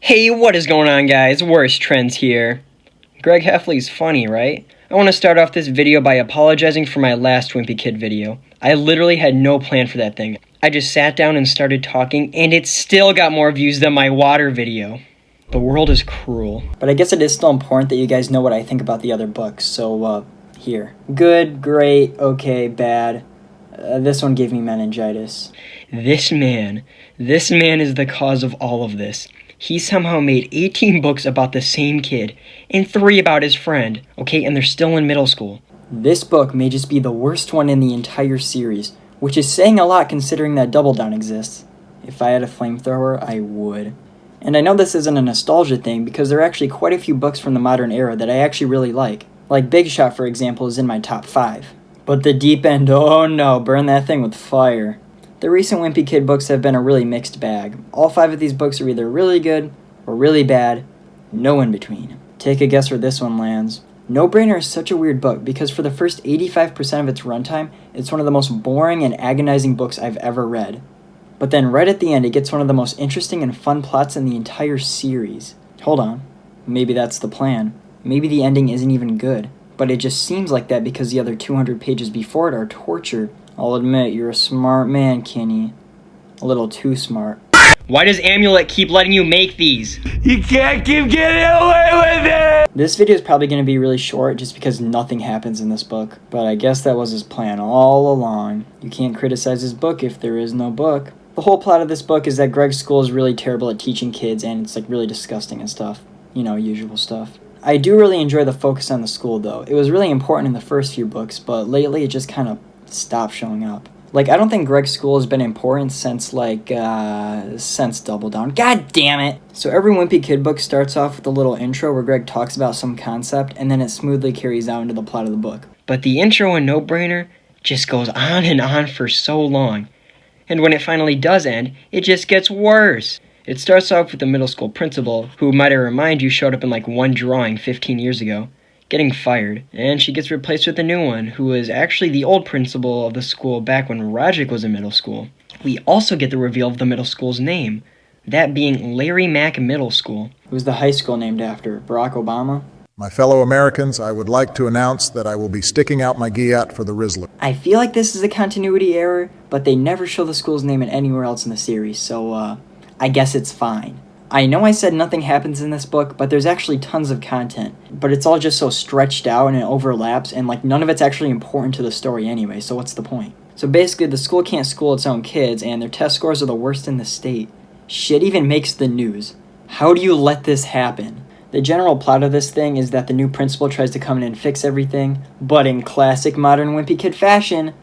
Hey, what is going on, guys? Worst Trends here. Greg Heffley's funny, right? I want to start off this video by apologizing for my last Wimpy Kid video. I literally had no plan for that thing. I just sat down and started talking, and it still got more views than my water video. The world is cruel. But I guess it is still important that you guys know what I think about the other books, so, here. Good, great, okay, bad. This one gave me meningitis. This man is the cause of all of this. He somehow made 18 books about the same kid, and 3 about his friend, okay, and they're still in middle school. This book may just be the worst one in the entire series, which is saying a lot considering that Double Down exists. If I had a flamethrower, I would. And I know this isn't a nostalgia thing because there are actually quite a few books from the modern era that I actually really like. Like Big Shot, for example, is in my top 5. But The Deep End, oh no, burn that thing with fire. The recent Wimpy Kid books have been a really mixed bag. All 5 of these books are either really good or really bad, no in between. Take a guess where this one lands. No Brainer is such a weird book because for the first 85% of its runtime, it's one of the most boring and agonizing books I've ever read. But then right at the end, it gets one of the most interesting and fun plots in the entire series. Hold on, maybe that's the plan. Maybe the ending isn't even good, but it just seems like that because the other 200 pages before it are torture. I'll admit, you're a smart man, Kenny. A little too smart. Why does Amulet keep letting you make these? You can't keep getting away with it! This video is probably going to be really short just because nothing happens in this book. But I guess that was his plan all along. You can't criticize his book if there is no book. The whole plot of this book is that Greg's school is really terrible at teaching kids and it's like really disgusting and stuff. You know, usual stuff. I do really enjoy the focus on the school though. It was really important in the first few books, but lately it just kind of stopped showing up. Like, I don't think Greg's school has been important since Double Down. God damn it! So every Wimpy Kid book starts off with a little intro where Greg talks about some concept, and then it smoothly carries out into the plot of the book. But the intro in No Brainer just goes on and on for so long. And when it finally does end, it just gets worse. It starts off with the middle school principal, who, might I remind you, showed up in like one drawing 15 years ago, getting fired, and she gets replaced with a new one, who is actually the old principal of the school back when Rajic was in middle school. We also get the reveal of the middle school's name, that being Larry Mack Middle School. Who's the high school named after? Barack Obama? My fellow Americans, I would like to announce that I will be sticking out my Giat for the Rizzler. I feel like this is a continuity error, but they never show the school's name in anywhere else in the series, so I guess it's fine. I know I said nothing happens in this book, but there's actually tons of content. But it's all just so stretched out and it overlaps, and like none of it's actually important to the story anyway, so what's the point? So basically, the school can't school its own kids, and their test scores are the worst in the state. Shit even makes the news. How do you let this happen? The general plot of this thing is that the new principal tries to come in and fix everything, but in classic modern Wimpy Kid fashion,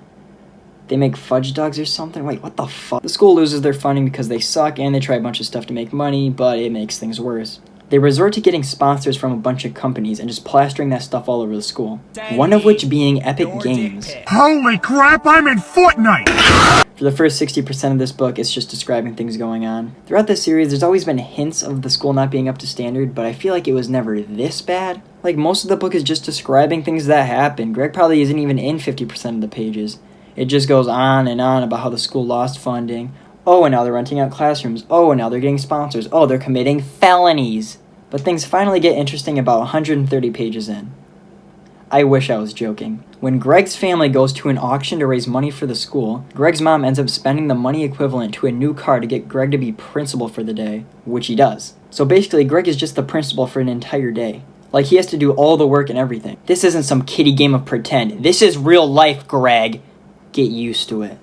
they make fudge dogs or something? Wait, what the fuck? The school loses their funding because they suck and they try a bunch of stuff to make money, but it makes things worse. They resort to getting sponsors from a bunch of companies and just plastering that stuff all over the school. One of which being Epic Games. Holy crap, I'm in Fortnite! For the first 60% of this book, it's just describing things going on. Throughout this series, there's always been hints of the school not being up to standard, but I feel like it was never this bad. Like, most of the book is just describing things that happen. Greg probably isn't even in 50% of the pages. It just goes on and on about how the school lost funding. Oh, and now they're renting out classrooms. Oh, and now they're getting sponsors. Oh, they're committing felonies. But things finally get interesting about 130 pages in. I wish I was joking. When Greg's family goes to an auction to raise money for the school, Greg's mom ends up spending the money equivalent to a new car to get Greg to be principal for the day, which he does. So basically, Greg is just the principal for an entire day. Like, he has to do all the work and everything. This isn't some kiddie game of pretend. This is real life, Greg. Get used to it.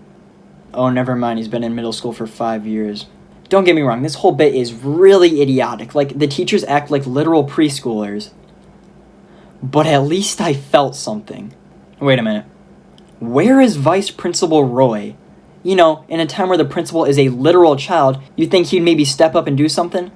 Oh, never mind, he's been in middle school for 5 years. Don't get me wrong, this whole bit is really idiotic. Like, the teachers act like literal preschoolers. But at least I felt something. Wait a minute. Where is Vice Principal Roy? You know, in a time where the principal is a literal child, you'd think he'd maybe step up and do something?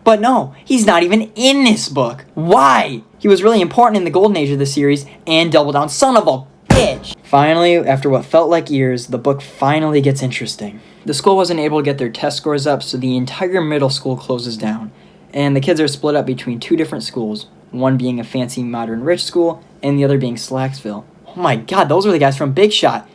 But no, he's not even in this book. Why? He was really important in the golden age of the series and Double Down. Son of a bitch! Finally, after what felt like years, the book finally gets interesting. The school wasn't able to get their test scores up, so the entire middle school closes down. And the kids are split up between 2 different schools, one being a fancy modern rich school, and the other being Slacksville. Oh my god, those were the guys from Big Shot!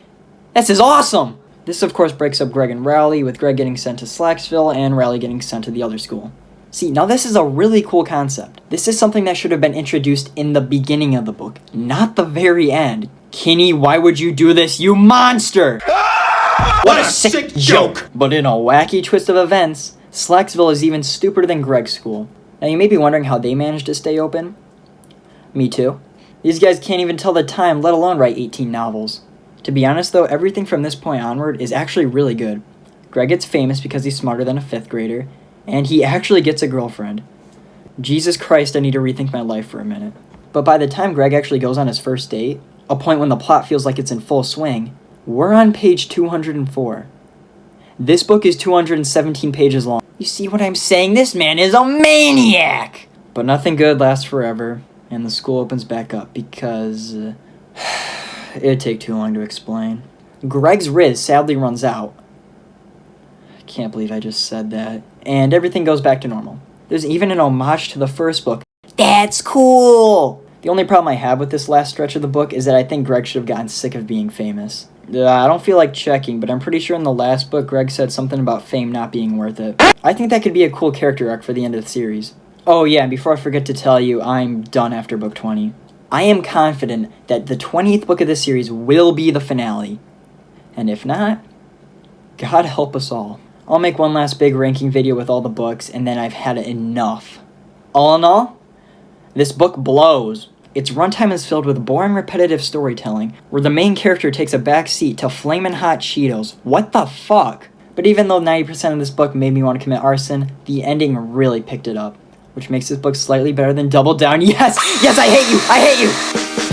This is awesome! This of course breaks up Greg and Rowley, with Greg getting sent to Slacksville and Rowley getting sent to the other school. See, now this is a really cool concept. This is something that should have been introduced in the beginning of the book, not the very end. Kinney, why would you do this, you monster? What a sick joke! But in a wacky twist of events, Slacksville is even stupider than Greg's school. Now you may be wondering how they managed to stay open. Me too. These guys can't even tell the time, let alone write 18 novels. To be honest though, everything from this point onward is actually really good. Greg gets famous because he's smarter than a 5th grader, and he actually gets a girlfriend. Jesus Christ, I need to rethink my life for a minute. But by the time Greg actually goes on his first date, a point when the plot feels like it's in full swing, we're on page 204. This book is 217 pages long. You see what I'm saying? This man is a maniac! But nothing good lasts forever, and the school opens back up because it'd take too long to explain. Greg's Riz sadly runs out. I can't believe I just said that. And everything goes back to normal. There's even an homage to the first book. That's cool! The only problem I have with this last stretch of the book is that I think Greg should have gotten sick of being famous. I don't feel like checking, but I'm pretty sure in the last book Greg said something about fame not being worth it. I think that could be a cool character arc for the end of the series. Oh yeah, and before I forget to tell you, I'm done after book 20. I am confident that the 20th book of this series will be the finale. And if not, God help us all. I'll make one last big ranking video with all the books, and then I've had enough. All in all, this book blows. Its runtime is filled with boring, repetitive storytelling, where the main character takes a back seat to flamin' hot Cheetos. What the fuck? But even though 90% of this book made me want to commit arson, the ending really picked it up, which makes this book slightly better than Double Down. Yes! Yes, I hate you! I hate you!